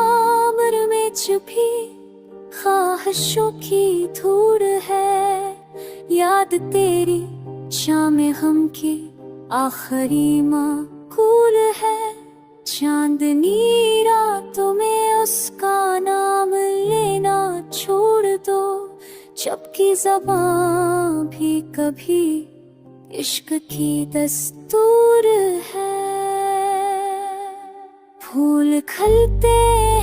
आमर में छुपी ख्वाहिशों की धूड़ है, याद तेरी शाम हम की आखिरी माकूल है। चांदनी रातों में उसका नाम लेना छोड़ दो, जबकि ज़बां भी कभी इश्क की दस्तूर है। फूल खिलते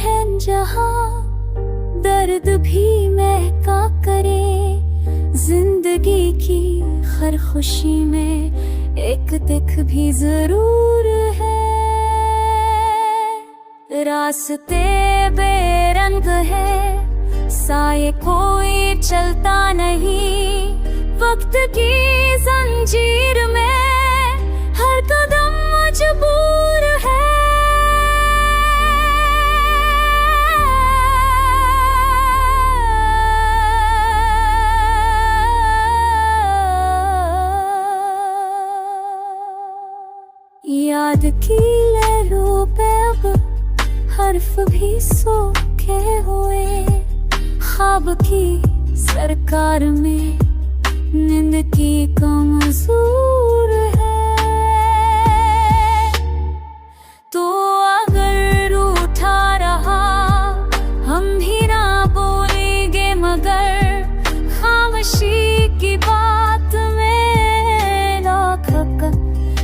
हैं जहाँ दर्द भी महका करे, जिंदगी की हर खुशी में एक दिख भी जरूर है। रास्ते बेरंग है, साये कोई चलता नहीं, वक्त की जंजीर में हर कदम मजबूर है। याद की लहरों पे अब हर्फ भी सूखे हुए, ख्वाब की सरकार में नींद की कमजोर है। तो अगर उठा रहा हम भी ना बोलेंगे, मगर खामोशी की बात में लाख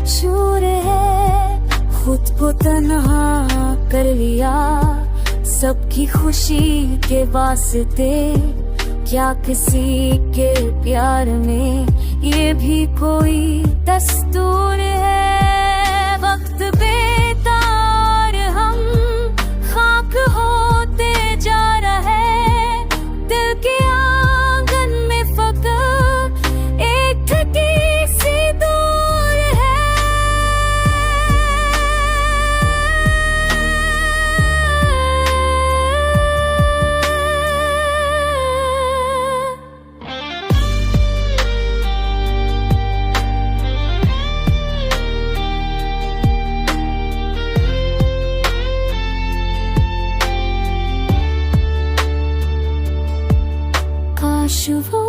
शूर है। खुद को तन्हा कर लिया सबकी खुशी के वास्ते, क्या किसी के प्यार में ये भी कोई दस्तूर है। वक्त बेतार हम खाक होते जा रहे, दिल के आंगन में फकत एक ठकी सी दूर है। काश वो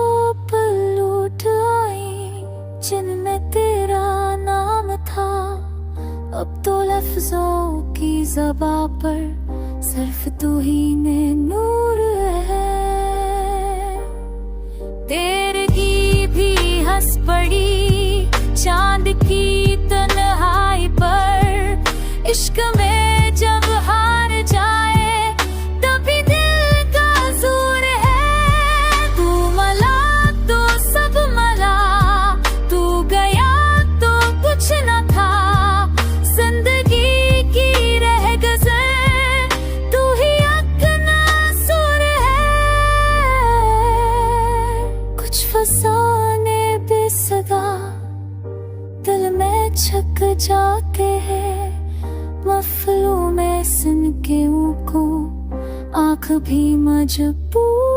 पल लौट आए जिनमें तेरा नाम था, अब तो लफ्जों की ज़बां पर सिर्फ तू ही ने नूर है। तेरे की भी हंस पड़ी चांद की तन्हाई पर, इश्क में जब हार जाए तभी दिल का जोर है। तू मला तो सब मला, तू गया तो कुछ न था, जिंदगी की रह गज़ल तू ही अपना सुर है। कुछ फसाने बेसदा दिल में छक जाते हैं, महफिलों में सुन के उनको आँख भी मजबूर